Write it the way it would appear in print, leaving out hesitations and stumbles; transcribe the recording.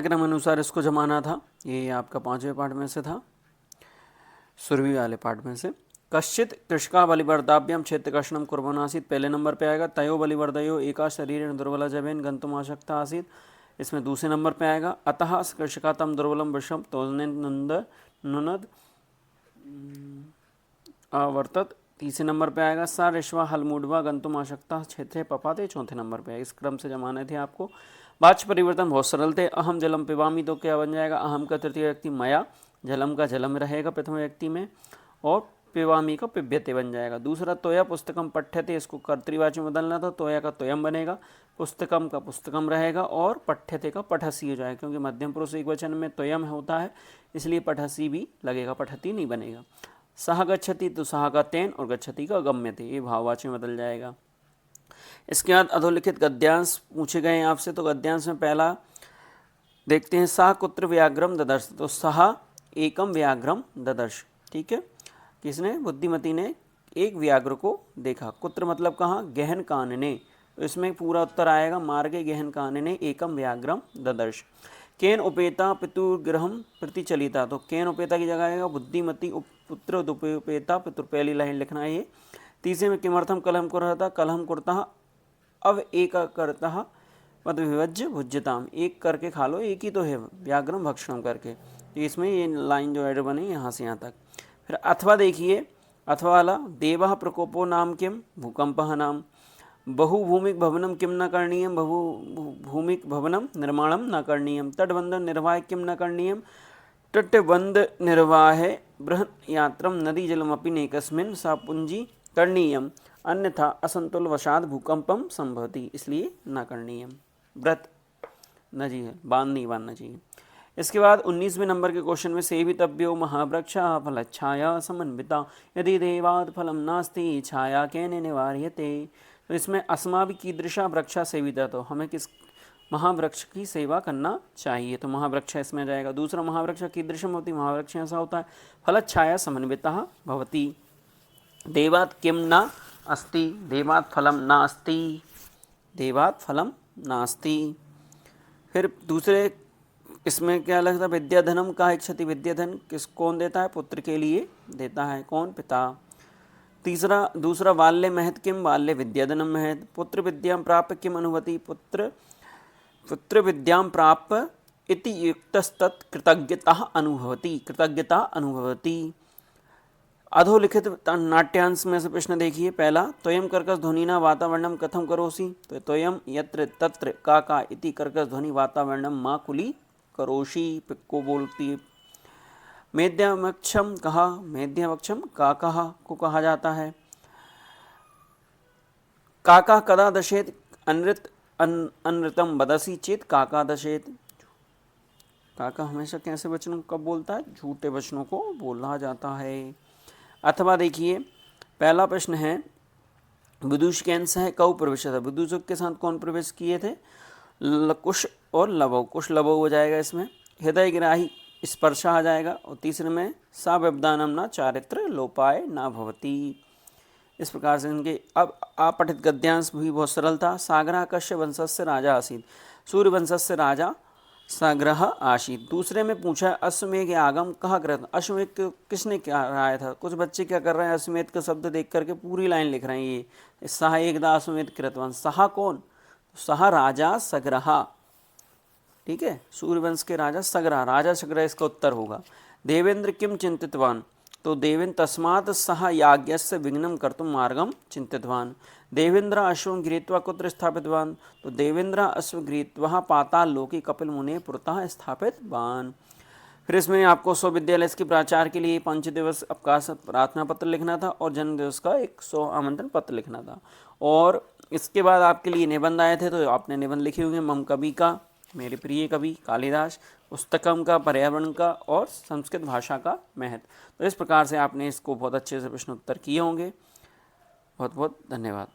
क्रम अनुसार इसको जमाना था। ये आपका 5वें पाठ में से था, सुरभि वाले पाठ में से। कश्चित कृषका बलिवर्दाभ्याम क्षेत्रकर्षणम कुर्वन् आसीत्, पहले नंबर पे आएगा। तयो बलिवर्दयो एका शरीरेण दुर्बला जवेन गंतुम आशक्ता आसीत्, इसमें दूसरे नंबर पे आएगा। अतः कृषका तम दुर्बलम वृषम तोलनेनंद नुनद आवर्तत, तीसरे नंबर पे आएगा। सा ऋष्वा हलमूडवा गंतुम आशक्ता क्षेत्रे पपाते, चौथे नंबर पे आएगा। इस क्रम से जमाने थे आपको। वाच्य परिवर्तन बहुत सरल थे। अहम जलम पिबामी तो क्या बन जाएगा, अहम का तृतीय व्यक्ति मया, जलम का जलम रहेगा प्रथम व्यक्ति में, और पिबामी का पिब्यते बन जाएगा। दूसरा तोया पुस्तकम पठ्यते, इसको कर्तृवाची में बदलना था, तोया का तोयम बनेगा, पुस्तकम का पुस्तकम रहेगा, और पठ्यते का पठसी हो जाएगा, क्योंकि मध्यम पुरुष एक वचन में तोयम होता है, इसलिए पठसी भी लगेगा, पठती नहीं बनेगा। सह गच्छति तो सह का तेन और गच्छति का गम्यते, ये भाववाची में बदल जाएगा। इसके बाद अधोलिखित गद्यांश पूछे गए हैं आपसे, तो गद्यांश में पहला देखते हैं। सह कुत्र व्याघ्रम ददर्श, तो सह एकम व्याघ्रम ददर्श, ठीक है, किसने, बुद्धिमती ने एक व्याघ्र को देखा। कुत्र मतलब कहाँ, गहन कानने, तो इसमें पूरा उत्तर आएगा मार्गे गहन कानने एकम व्याघ्रम ददर्श। केन उपेता पितुर्गृहम प्रतिचलिता, तो केन उपेता की जगह आएगा बुद्धिमती पुत्र उपेता पितुर, पहली लाइन लिखना है ये। तीसरे में किमर्थम कलहम कुरता, कलहम कुरता अब एक करता पद विभज्य भुज्यताम, एक करके खा लो, एक ही तो है, व्याघ्रम भक्षणम करके, तो इसमें ये लाइन जो एड बनी यहाँ से यहाँ तक। फिर अथवा देखिए, अथवा वाला, देवः प्रकोपो नाम किम भूकंपः नाम, बहुभूमिक भवनम किम न करणीयम बहुभूमिक भवनम निर्माणम न करणीयम, तटबंधन निर्वाह किम न करणीयम तटबंध निर्वाह बृहत् यात्रम नदी जलमपि नेकस्मिन् सा पूंजी करणीयम, अन्यथा असंतुलवशाद भूकंपम संभवति, इसलिए न करणीयम, व्रत न जी है, बांध नहीं बांधना चाहिए। इसके बाद 19वें नंबर के क्वेश्चन में सेवितव्यो महावृक्षा फलच्छाया समन्विता, यदि देवात् फलम नास्ति छाया केन निवार्यते, तो इसमें अस्माभि कीदृशा वृक्षा सेविता, तो हमें किस महावृक्ष की सेवा करना चाहिए, तो महावृक्ष इसमें जाएगा। दूसरा महावृक्ष कीदृशम होती, महावृक्ष ऐसा होता है फलच्छाया समन्वितः भवति, देवात् किम न अस्ति, देवात् फलम नास्ति, देवात् फलम नास्ति। फिर दूसरे इसमें क्या लगता है, विद्याधनम का इच्छति, विद्याधन किस कौन देता है, पुत्र के लिए देता है, कौन, पिता। तीसरा दूसरा बाल्य महत किम, बाल्य विद्याधनम महत। पुत्र विद्यां प्राप्य किम अनुभवति, पुत्र विद्यां प्राप्य इति युक्तस्तत् कृतज्ञता अनुभवति, कृतज्ञता अनुभवति। अधोलिखित नाट्यांश में से प्रश्न देखिए। पहला, त्वयं कर्कश ध्वनिना वातावरणम कथम करोसि, तो त्वयं यत्र तत्र का इति कर्कश ध्वनि वातावरणम मा कुली करोषि, को बोलती है। मेध्यवक्षम कहा, मेध्यवक्षम काका को कहा जाता है। काका कदा दशेत अनृतम बदसी चेत काका दशेत, काका हमेशा कैसे वचनों कब बोलता है, झूठे वचनों को बोला जाता है। अथवा देखिए, पहला प्रश्न है विदुष कैंस है कौ प्रवेश था, विदुषक के साथ कौन प्रवेश किए थे, कुश और लवौ, कुश लवौ हो जाएगा इसमें। हृदय गिराही स्पर्शा आ जाएगा, और तीसरे में सा व्यवधानम न चारित्र लोपाय न भवती। इस प्रकार से इनके अब अपठित गद्यांश भी बहुत सरल था। साग्रह कश्य वंशस्य राजा आसीत, सूर्य वंशस्य राजा साग्रह आशीत। दूसरे में पूछा अश्वमेघ आगम कहा कृत, अश्वमेघ किसने क्या कराया था। कुछ बच्चे क्या कर रहे हैं, अश्वमेध का शब्द देख करके पूरी लाइन लिख रहे हैं, ये सह एकदा अश्वमेध कृतवान, सहा कौन, सहा राजा सग्रहा, ठीक है, सूर्यवंश के राजा सग्रह, राजा सग्रह इसका उत्तर होगा। देवेंद्र किम चिंतितवान, तो देवेंद्र तस्मात् सह याज्ञस्य विघ्नं कर्तुं मार्गं चिंतितवान। देवेंद्र अश्वं गृहीत्वा कुत्र स्थापितवान, तो देवेंद्र अश्व गृहीत्वा पाताल लोके कपिल मुने पुरतः स्थापितवान। फिर इसमें आपको विश्वविद्यालय की प्राचार्य के लिए 5 दिवस अवकाश प्रार्थना पत्र लिखना था, और जन्म दिवस का एक 100 आमंत्रण पत्र लिखना था। और इसके बाद आपके लिए निबंध आए थे, तो आपने निबंध लिखे होंगे, मम कवि का, मेरे प्रिय कवि कालिदास, पुस्तकम का, पर्यावरण का, और संस्कृत भाषा का महत्व। तो इस प्रकार से आपने इसको बहुत अच्छे से प्रश्न उत्तर किए होंगे। बहुत बहुत धन्यवाद।